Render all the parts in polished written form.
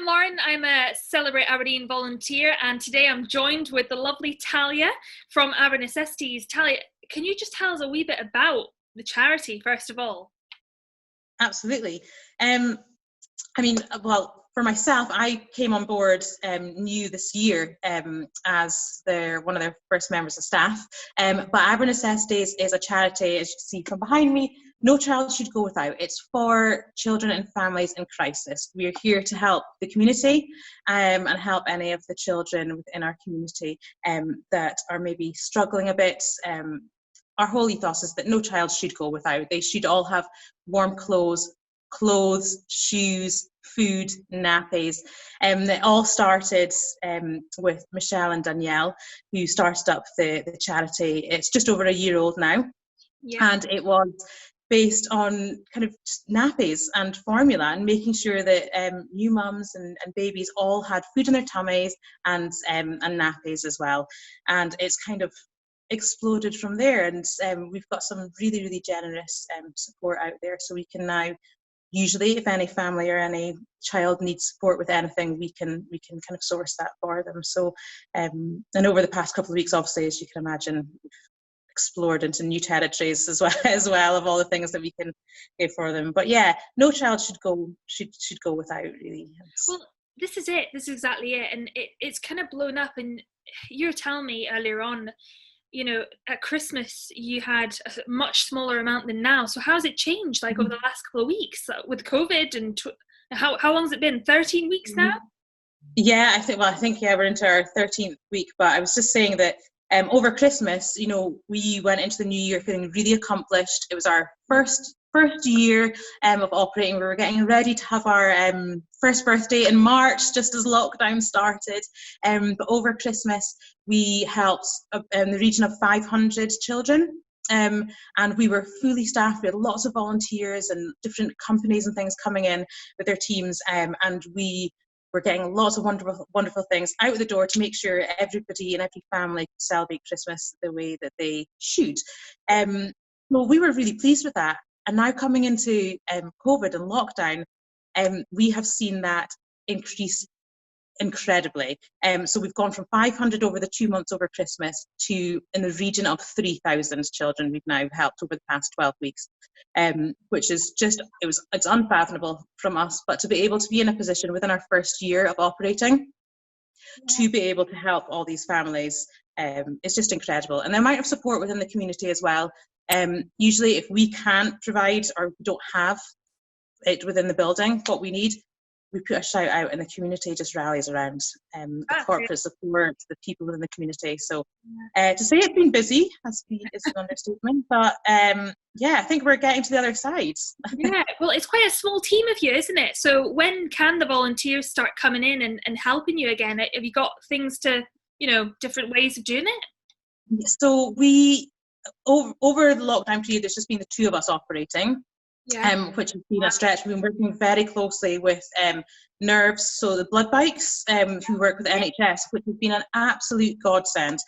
Lauren. I'm a Celebrate Aberdeen volunteer, and today I'm joined with the lovely Thalia from AberNecessities. Thalia, can you just tell us a wee bit about the charity, first of all? Absolutely. Well, for myself, I came on board new this year as one of their first members of staff. But AberNecessities is a charity, as you can see from behind me. No child should go without. It's for children and families in crisis. We are here to help the community and help any of the children within our community that are maybe struggling a bit. Our whole ethos is that no child should go without. They should all have warm clothes, shoes, food, nappies. It all started with Michelle and Danielle, who started up the charity. It's just over a year old now. Yeah. And it was based on kind of just nappies and formula and making sure that new mums and babies all had food in their tummies and nappies as well. And it's kind of exploded from there, and we've got some really generous support out there, so we can now, usually if any family or any child needs support with anything, we can kind of source that for them. So and over the past couple of weeks, obviously, as you can imagine, we've explored into new territories as well of all the things that we can give for them. But yeah, no child should go without, really. Well, this is exactly it, and it's kind of blown up. And you were telling me earlier on, you know, at Christmas you had a much smaller amount than now. So how's it changed, like, over the last couple of weeks with COVID? And how long has it been? 13 weeks now? Yeah, I think we're into our 13th week. But I was just saying that over Christmas, you know, we went into the new year feeling really accomplished. It was our first year of operating. We were getting ready to have our first birthday in March, just as lockdown started. But over Christmas, we helped in the region of 500 children. And we were fully staffed. We had lots of volunteers and different companies and things coming in with their teams. And we were getting lots of wonderful things out the door to make sure everybody and every family could celebrate Christmas the way that they should. So we were really pleased with that. And now coming into COVID and lockdown, we have seen that increase incredibly. So we've gone from 500 over the 2 months over Christmas to in the region of 3,000 children we've now helped over the past 12 weeks, which is just, it's unfathomable from us. But to be able to be in a position within our first year of operating, to be able to help all these families, it's just incredible. And the amount of support within the community as well. Usually if we can't provide or we don't have it within the building, what we need, we put a shout out and the community just rallies around the corporate support, the people within the community. So to say it's been busy is an understatement, but yeah, I think we're getting to the other side. Yeah, well, it's quite a small team of you, isn't it? So when can the volunteers start coming in and helping you again? Have you got things to, you know, different ways of doing it? So we, over the lockdown period, there's just been the two of us operating. Yeah. Which has been a stretch. We've been working very closely with Nerves, so the blood banks who work with NHS, which has been an absolute godsend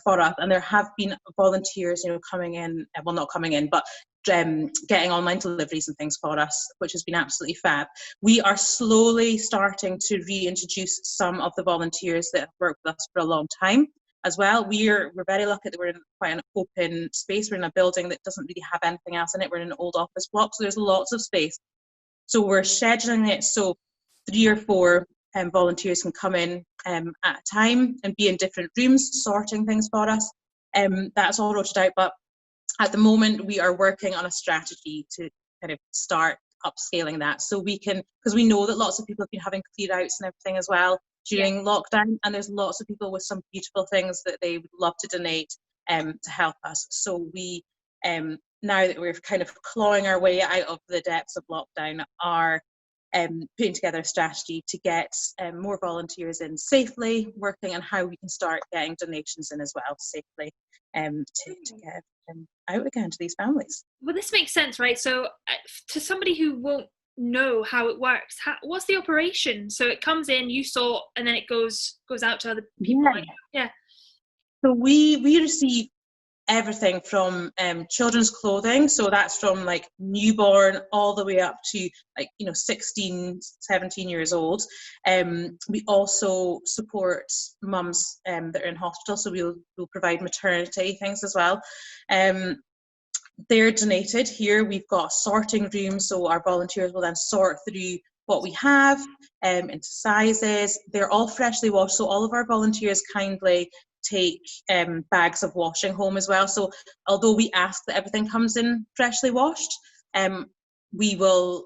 for us. And there have been volunteers, you know, coming in, well, not coming in, but getting online deliveries and things for us, which has been absolutely fab. We are slowly starting to reintroduce some of the volunteers that have worked with us for a long time as well. We're very lucky that we're in quite an open space. We're in a building that doesn't really have anything else in it. We're in an old office block, so there's lots of space. So we're scheduling it so 3 or 4 volunteers can come in at a time and be in different rooms sorting things for us. That's all rotated out, but at the moment we are working on a strategy to kind of start upscaling that, so we can, because we know that lots of people have been having clear outs and everything as well during lockdown, and there's lots of people with some beautiful things that they would love to donate to help us. So we, now that we're kind of clawing our way out of the depths of lockdown, are putting together a strategy to get more volunteers in safely, working on how we can start getting donations in as well safely, to get them out again to these families. Well, this makes sense, right? So to somebody who won't know how it works, what's the operation? So it comes in, you sort, and then it goes out to other people. Yeah. So we receive everything from children's clothing, so that's from like newborn all the way up to like 16, 17 years old. We also support mums that are in hospital, so we'll provide maternity things as well. They're donated. Here we've got sorting rooms, so our volunteers will then sort through what we have into sizes. They're all freshly washed, so all of our volunteers kindly take bags of washing home as well. So although we ask that everything comes in freshly washed, we will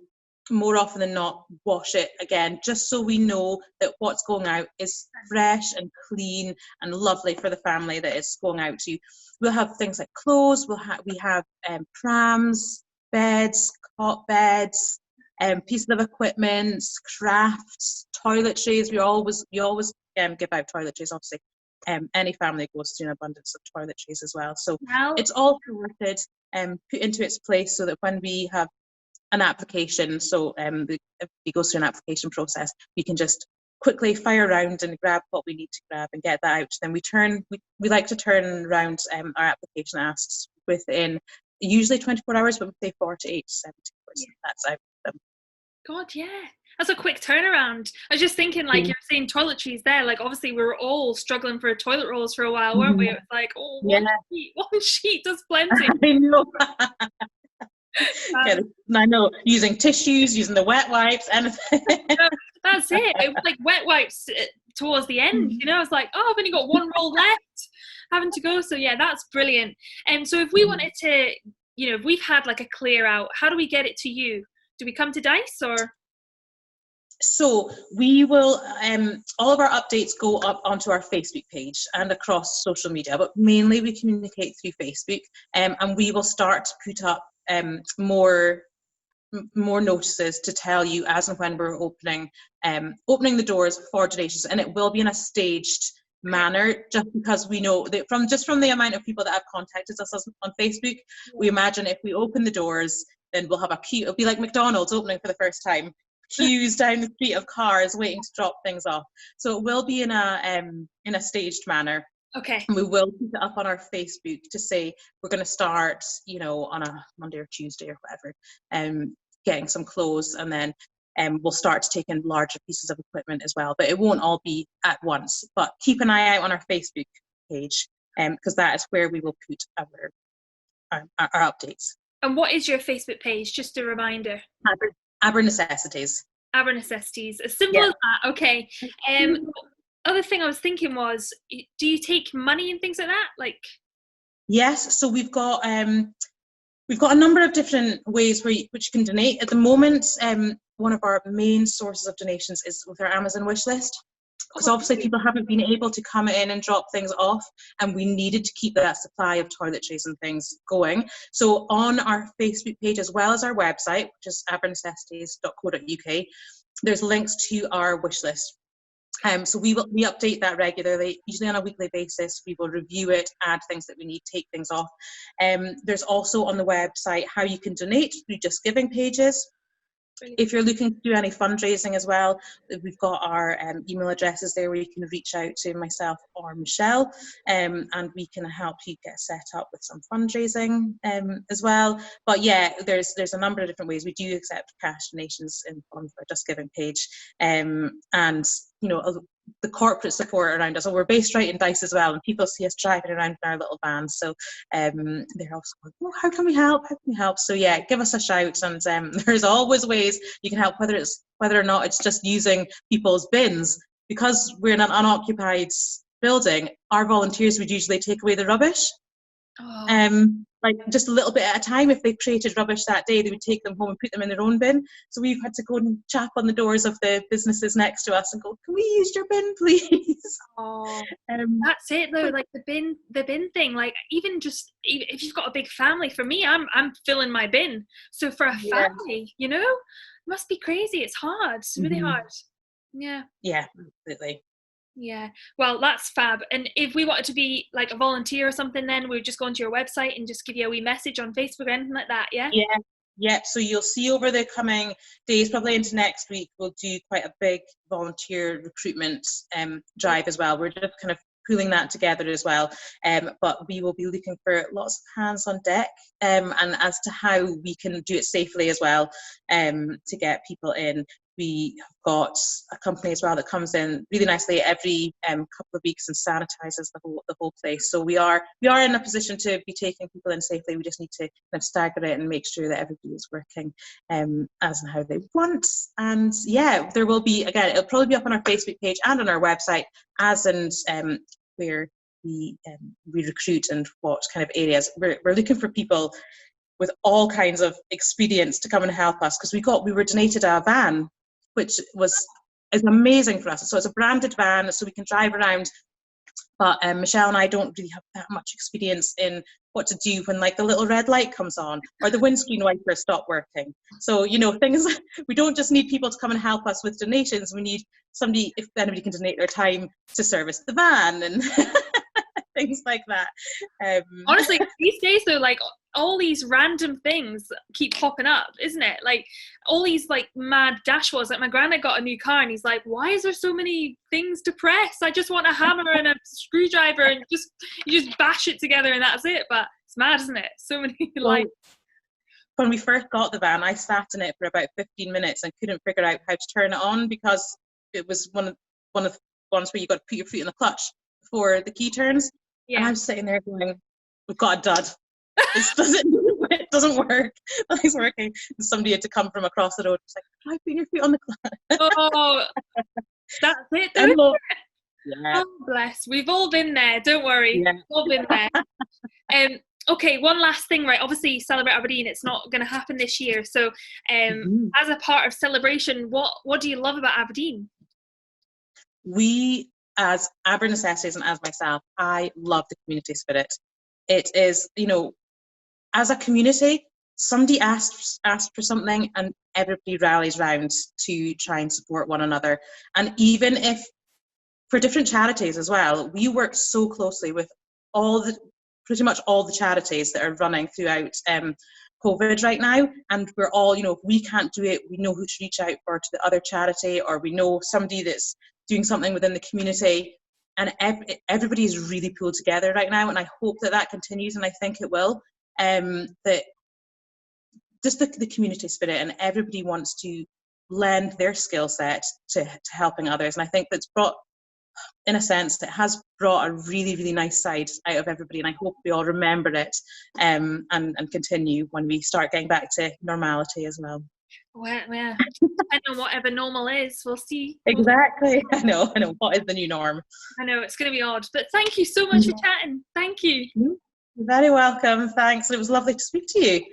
more often than not wash it again, just so we know that what's going out is fresh and clean and lovely for the family that it's going out to. We'll have things like clothes, we have prams, beds, cot beds, pieces of equipment, crafts, toiletries. We always give out toiletries, obviously. Any family goes through an abundance of toiletries as well. So it's all sorted and put into its place so that when we have an application, so if we go through an application process, we can just quickly fire around and grab what we need to grab and get that out. Then we like to turn around our application asks within usually 24 hours, but we say 48 to 70 hours. That's out. God, yeah. That's a quick turnaround. I was just thinking, like, you're saying toiletries there, like, obviously we were all struggling for toilet rolls for a while, weren't we? It was like, oh, one sheet does plenty. I know. I know, using tissues, using the wet wipes, anything. That's it. It was like wet wipes towards the end, I was like, oh, I've only got one roll left, having to go. So yeah, that's brilliant. And so if we wanted to, if we've had like a clear out, how do we get it to you? Do we come to Dice or? So we will, all of our updates go up onto our Facebook page and across social media, but mainly we communicate through Facebook, and we will start to put up more notices to tell you as and when we're opening the doors for donations, and it will be in a staged manner, just because we know that from the amount of people that have contacted us on Facebook, we imagine if we open the doors, then we'll have a queue. It'll be like McDonald's opening for the first time, queues down the street of cars waiting to drop things off. So it will be in a staged manner. Okay. And we will put it up on our Facebook to say we're going to start, on a Monday or Tuesday or whatever, getting some clothes, and then we'll start to take in larger pieces of equipment as well. But it won't all be at once. But keep an eye out on our Facebook page, because that is where we will put our updates. And what is your Facebook page? Just a reminder. AberNecessities. AberNecessities. As simple as that. Okay. Other thing I was thinking was, do you take money and things like that? Like. Yes. So we've got a number of different ways which you can donate. At the moment, one of our main sources of donations is with our Amazon Wishlist, because obviously people haven't been able to come in and drop things off, and we needed to keep that supply of toiletries and things going. So on our Facebook page, as well as our website, which is abernecessities.co.uk, there's links to our wish list. So we update that regularly, usually on a weekly basis. We will review it, add things that we need, take things off. There's also on the website how you can donate through Just Giving pages. If you're looking to do any fundraising as well, we've got our email addresses there where you can reach out to myself or Michelle, and we can help you get set up with some fundraising as well. But yeah, there's a number of different ways. We do accept cash donations on the Just Giving page, and the corporate support around us. So we're based right in Dice as well, and people see us driving around in our little vans. So they're also like, oh, how can we help? How can we help? So yeah, give us a shout, and there's always ways you can help, whether or not it's just using people's bins. Because we're in an unoccupied building, our volunteers would usually take away the rubbish. Like just a little bit at a time. If they created rubbish that day, they would take them home and put them in their own bin. So we've had to go and tap on the doors of the businesses next to us and go, can we use your bin, please? That's it though, like the bin thing, like even just if you've got a big family, for me, I'm filling my bin. So for a family, it must be crazy. It's hard. It's really hard. Yeah, absolutely. Yeah, well, that's fab. And if we wanted to be like a volunteer or something, then we'd just go onto your website and just give you a wee message on Facebook or anything like that, yeah? Yeah. So you'll see over the coming days, probably into next week, we'll do quite a big volunteer recruitment drive as well. We're just kind of pulling that together as well. But we will be looking for lots of hands on deck, and as to how we can do it safely as well, to get people in. We have got a company as well that comes in really nicely every couple of weeks and sanitizes the whole place. So we are in a position to be taking people in safely. We just need to kind of stagger it and make sure that everybody is working as and how they want. And yeah, there will be, again, it'll probably be up on our Facebook page and on our website, as and where we recruit and what kind of areas. We're looking for people with all kinds of experience to come and help us, because we were donated a van, which is amazing for us. So it's a branded van, so we can drive around. But Michelle and I don't really have that much experience in what to do when, like, the little red light comes on or the windscreen wipers stop working. So, you know, things, we don't just need people to come and help us with donations. We need somebody, if anybody can donate their time to service the van and things like that. Honestly, these days though, like, all these random things keep popping up, isn't it? Like, all these like mad dashboards. Like, my granddad got a new car and he's like, why is there so many things to press? I just want a hammer and a screwdriver, and you just bash it together and that's it. But it's mad, isn't it? So many like. When we first got the van, I sat in it for about 15 minutes and couldn't figure out how to turn it on, because it was one of the ones where you got to put your foot in the clutch before the key turns. Yeah. And I was sitting there going, we've got a dud. It doesn't work. It's working. And somebody had to come from across the road. It's like, try putting your feet on the clutch. Oh, that's it. Yeah. Oh, bless. We've all been there. Don't worry. Yeah. We've all been there. Okay, one last thing, right? Obviously, Celebrate Aberdeen, it's not going to happen this year. So, as a part of celebration, what do you love about Aberdeen? We, as AberNecessities and as myself, I love the community spirit. It is, you know, as a community, somebody asks for something and everybody rallies round to try and support one another. And even if, for different charities as well, we work so closely with pretty much all the charities that are running throughout COVID right now. And we're all, you know, if we can't do it, we know who to reach out for to the other charity, or we know somebody that's doing something within the community. And everybody is really pulled together right now, and I hope that continues, and I think it will. That just the community spirit, and everybody wants to lend their skill set to helping others. And I think that's brought, in a sense, it has brought a really, really nice side out of everybody, and I hope we all remember it and continue when we start getting back to normality as well. Well, yeah. Depending on whatever normal is, we'll see. Exactly. I know. What is the new norm? I know, it's going to be odd. But thank you so much for chatting. Thank you. You're very welcome. Thanks. It was lovely to speak to you.